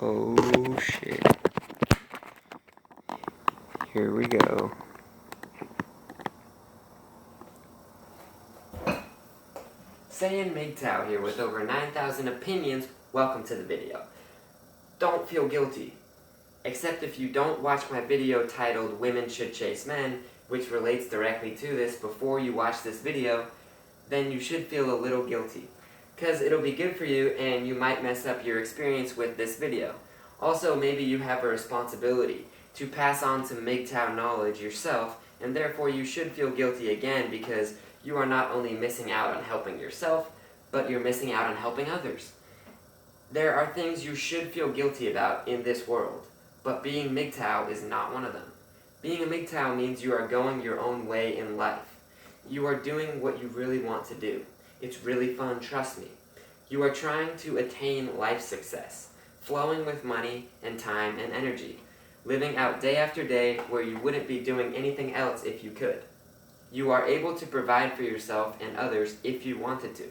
Oh shit. Here we go. Saiyan MGTOW here with over 9,000 opinions. Welcome to the video. Don't feel guilty. Except if you don't watch my video titled Women Should Chase Men, which relates directly to this, before you watch this video, then you should feel a little guilty. Because it'll be good for you and you might mess up your experience with this video. Also, maybe you have a responsibility to pass on some MGTOW knowledge yourself, and therefore you should feel guilty again because you are not only missing out on helping yourself, but you're missing out on helping others. There are things you should feel guilty about in this world, but being MGTOW is not one of them. Being a MGTOW means you are going your own way in life. You are doing what you really want to do. It's really fun, trust me. You are trying to attain life success, flowing with money and time and energy, living out day after day where you wouldn't be doing anything else if you could. You are able to provide for yourself and others if you wanted to.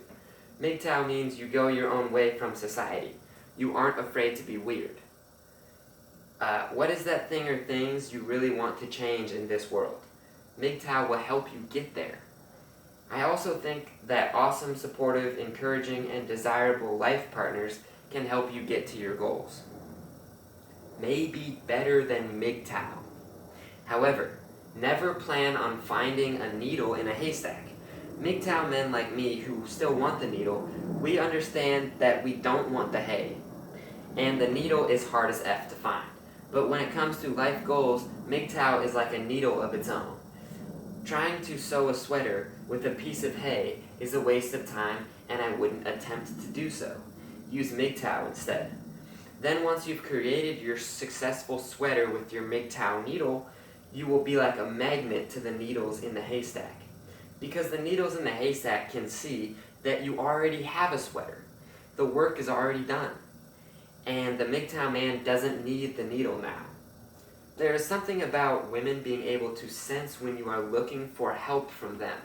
MGTOW means you go your own way from society. You aren't afraid to be weird. What is that thing or things you really want to change in this world? MGTOW will help you get there. I also think that awesome, supportive, encouraging, and desirable life partners can help you get to your goals. Maybe better than MGTOW. However, never plan on finding a needle in a haystack. MGTOW men like me who still want the needle, we understand that we don't want the hay. And the needle is hard as F to find. But when it comes to life goals, MGTOW is like a needle of its own. Trying to sew a sweater with a piece of hay is a waste of time, and I wouldn't attempt to do so. Use MGTOW instead. Then once you've created your successful sweater with your MGTOW needle, you will be like a magnet to the needles in the haystack. Because the needles in the haystack can see that you already have a sweater. The work is already done. And the MGTOW man doesn't need the needle now. There is something about women being able to sense when you are looking for help from them.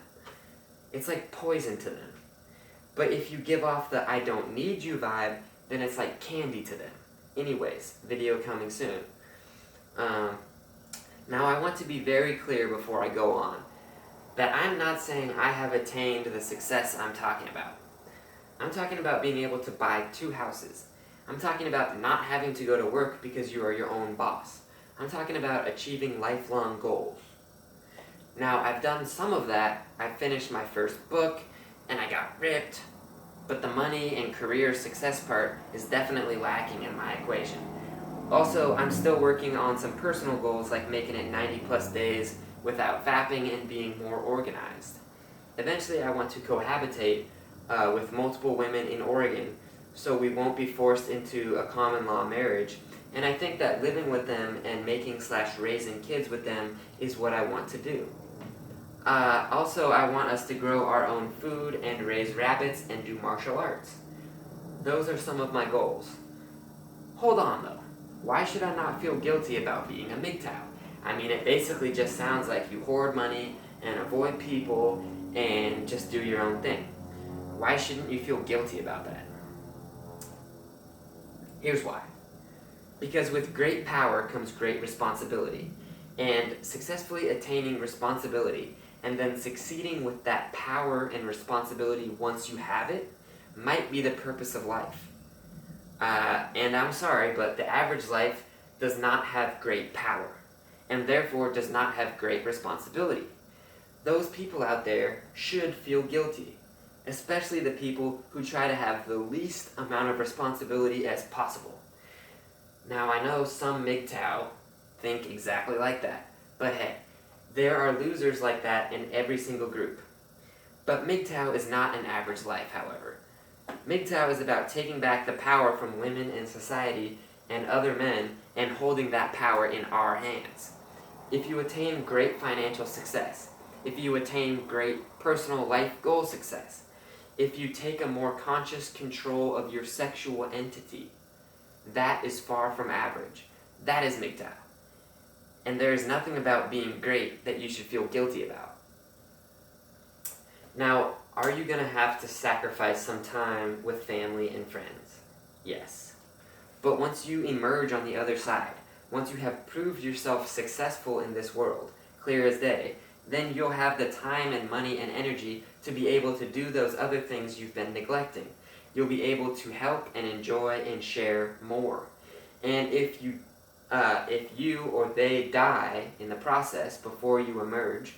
It's like poison to them. But if you give off the I don't need you vibe, then it's like candy to them. Anyways, video coming soon. Now I want to be very clear before I go on, that I'm not saying I have attained the success I'm talking about. I'm talking about being able to buy 2 houses. I'm talking about not having to go to work because you are your own boss. I'm talking about achieving lifelong goals. Now, I've done some of that. I finished my first book, and I got ripped, but the money and career success part is definitely lacking in my equation. Also, I'm still working on some personal goals like making it 90 plus days without fapping and being more organized. Eventually, I want to cohabitate with multiple women in Oregon so we won't be forced into a common law marriage, and I think that living with them and making/raising kids with them is what I want to do. Also, I want us to grow our own food and raise rabbits and do martial arts. Those are some of my goals. Hold on though. Why should I not feel guilty about being a MGTOW? I mean, it basically just sounds like you hoard money and avoid people and just do your own thing. Why shouldn't you feel guilty about that? Here's why. Because with great power comes great responsibility, and successfully attaining responsibility and then succeeding with that power and responsibility once you have it might be the purpose of life. And I'm sorry, but the average life does not have great power, and therefore does not have great responsibility. Those people out there should feel guilty, especially the people who try to have the least amount of responsibility as possible. Now, I know some MGTOW think exactly like that, but hey, there are losers like that in every single group. But MGTOW is not an average life, however. MGTOW is about taking back the power from women in society and other men and holding that power in our hands. If you attain great financial success, if you attain great personal life goal success, if you take a more conscious control of your sexual entity, that is far from average. That is MGTOW. And there is nothing about being great that you should feel guilty about. Now, are you going to have to sacrifice some time with family and friends? Yes. But once you emerge on the other side, once you have proved yourself successful in this world, clear as day, then you'll have the time and money and energy to be able to do those other things you've been neglecting. You'll be able to help and enjoy and share more. And if you or they die in the process before you emerge,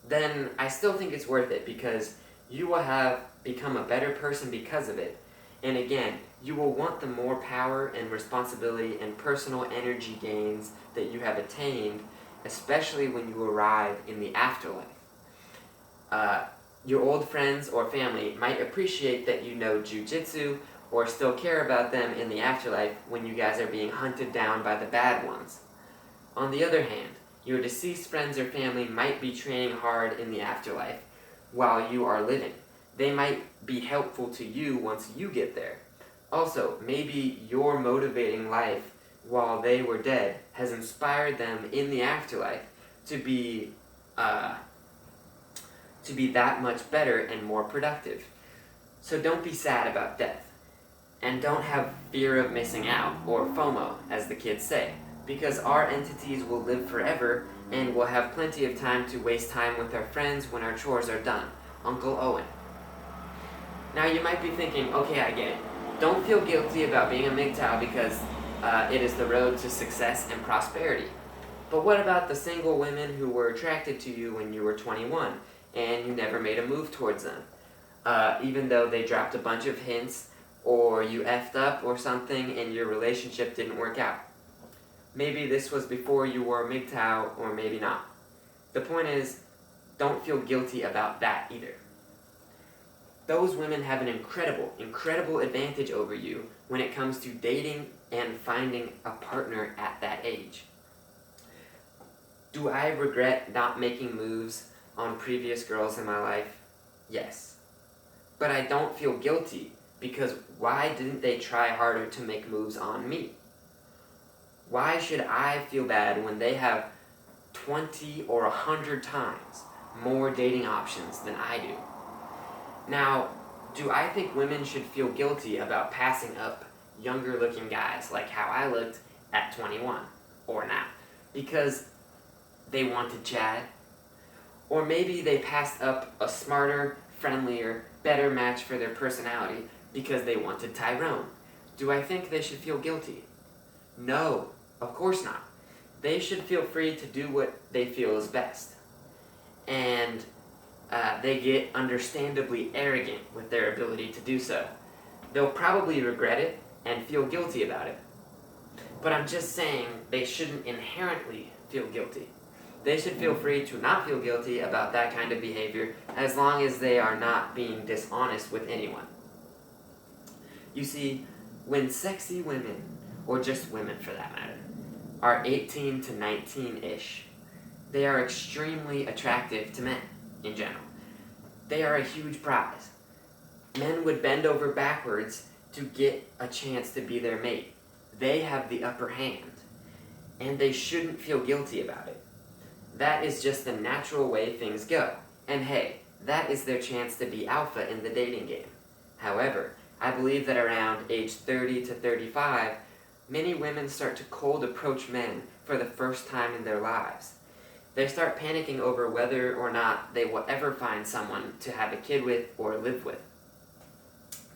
then I still think it's worth it, because you will have become a better person because of it. And again, you will want the more power and responsibility and personal energy gains that you have attained, especially when you arrive in the afterlife. Your old friends or family might appreciate that you know jujitsu or still care about them in the afterlife when you guys are being hunted down by the bad ones. On the other hand, your deceased friends or family might be training hard in the afterlife while you are living. They might be helpful to you once you get there. Also, maybe your motivating life while they were dead has inspired them in the afterlife to be that much better and more productive. So don't be sad about death. And don't have fear of missing out, or FOMO, as the kids say, because our entities will live forever and we'll have plenty of time to waste time with our friends when our chores are done. Uncle Owen. Now you might be thinking, okay, I get it. Don't feel guilty about being a MGTOW because it is the road to success and prosperity. But what about the single women who were attracted to you when you were 21 and you never made a move towards them? Even though they dropped a bunch of hints, or you effed up or something and your relationship didn't work out. Maybe this was before you were a MGTOW, or maybe not. The point is, don't feel guilty about that either. Those women have an incredible advantage over you when it comes to dating and finding a partner at that age. Do I regret not making moves on previous girls in my life? Yes. But I don't feel guilty, because why didn't they try harder to make moves on me? Why should I feel bad when they have 20 or 100 times more dating options than I do? Now, do I think women should feel guilty about passing up younger looking guys like how I looked at 21 or now because they wanted Chad? Or maybe they passed up a smarter, friendlier, better match for their personality because they wanted Tyrone. Do I think they should feel guilty? No, of course not. They should feel free to do what they feel is best. And they get understandably arrogant with their ability to do so. They'll probably regret it and feel guilty about it. But I'm just saying they shouldn't inherently feel guilty. They should feel free to not feel guilty about that kind of behavior as long as they are not being dishonest with anyone. You see, when sexy women, or just women for that matter, are 18 to 19-ish, they are extremely attractive to men in general. They are a huge prize. Men would bend over backwards to get a chance to be their mate. They have the upper hand, and they shouldn't feel guilty about it. That is just the natural way things go. And hey, that is their chance to be alpha in the dating game. However, I believe that around age 30 to 35, many women start to cold approach men for the first time in their lives. They start panicking over whether or not they will ever find someone to have a kid with or live with.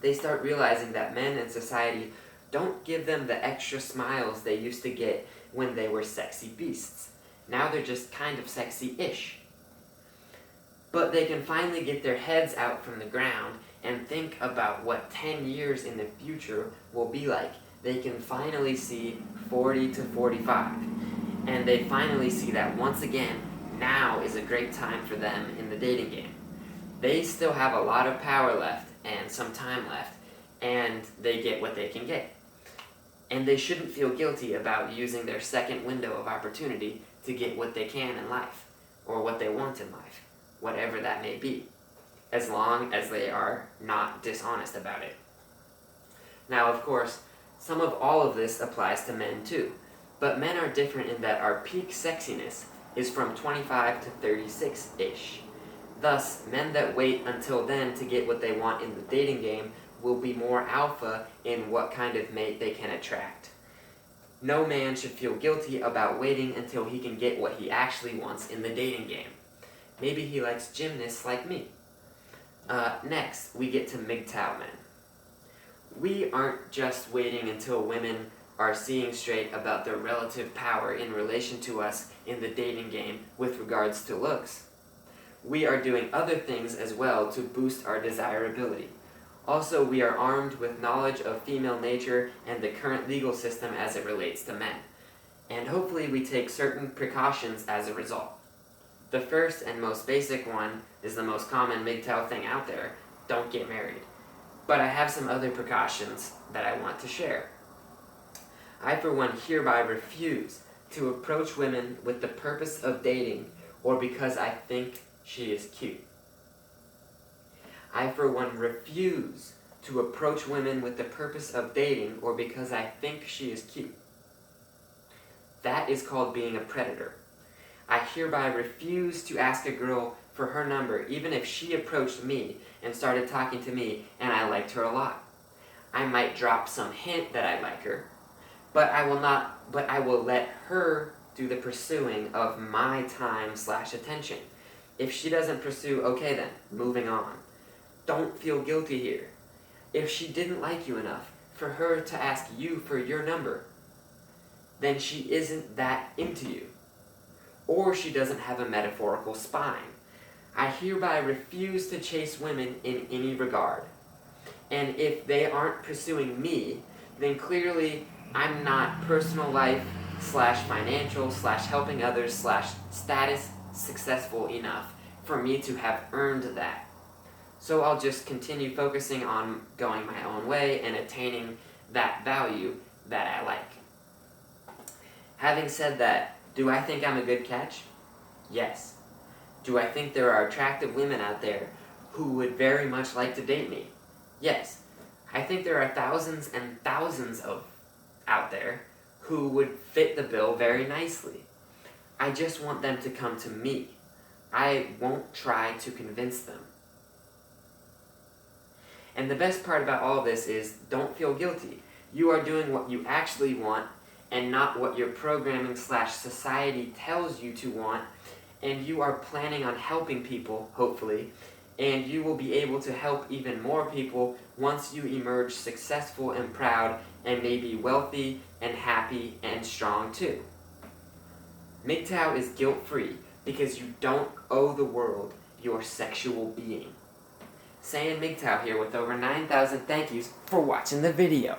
They start realizing that men in society don't give them the extra smiles they used to get when they were sexy beasts. Now they're just kind of sexy-ish. But they can finally get their heads out from the ground and think about what 10 years in the future will be like. They can finally see 40 to 45. And they finally see that once again, now is a great time for them in the dating game. They still have a lot of power left and some time left, and they get what they can get. And they shouldn't feel guilty about using their second window of opportunity to get what they can in life, or what they want in life, whatever that may be, as long as they are not dishonest about it. Now, of course, some of all of this applies to men too, but men are different in that our peak sexiness is from 25 to 36-ish. Thus, men that wait until then to get what they want in the dating game will be more alpha in what kind of mate they can attract. No man should feel guilty about waiting until he can get what he actually wants in the dating game. Maybe he likes gymnasts like me. Next, we get to MGTOW men. We aren't just waiting until women are seeing straight about their relative power in relation to us in the dating game with regards to looks. We are doing other things as well to boost our desirability. Also, we are armed with knowledge of female nature and the current legal system as it relates to men. And hopefully we take certain precautions as a result. The first and most basic one is the most common MGTOW thing out there: don't get married. But I have some other precautions that I want to share. I, for one, hereby refuse to approach women with the purpose of dating or because I think she is cute. I, for one, refuse to approach women with the purpose of dating or because I think she is cute. That is called being a predator. I hereby refuse to ask a girl for her number even if she approached me and started talking to me and I liked her a lot. I might drop some hint that I like her, but I will let her do the pursuing of my time/attention. If she doesn't pursue, okay then, moving on. Don't feel guilty here. If she didn't like you enough for her to ask you for your number, then she isn't that into you. Or she doesn't have a metaphorical spine. I hereby refuse to chase women in any regard. And if they aren't pursuing me, then clearly I'm not personal life/financial/helping others/status successful enough for me to have earned that. So I'll just continue focusing on going my own way and attaining that value that I like. Having said that, do I think I'm a good catch? Yes. Do I think there are attractive women out there who would very much like to date me? Yes. I think there are thousands and thousands of out there who would fit the bill very nicely. I just want them to come to me. I won't try to convince them. And the best part about all this is, don't feel guilty. You are doing what you actually want and not what your programming/society tells you to want, and you are planning on helping people, hopefully, and you will be able to help even more people once you emerge successful and proud and maybe wealthy and happy and strong too. MGTOW is guilt-free because you don't owe the world your sexual being. Saiyan MGTOW here with over 9,000 thank yous for watching the video.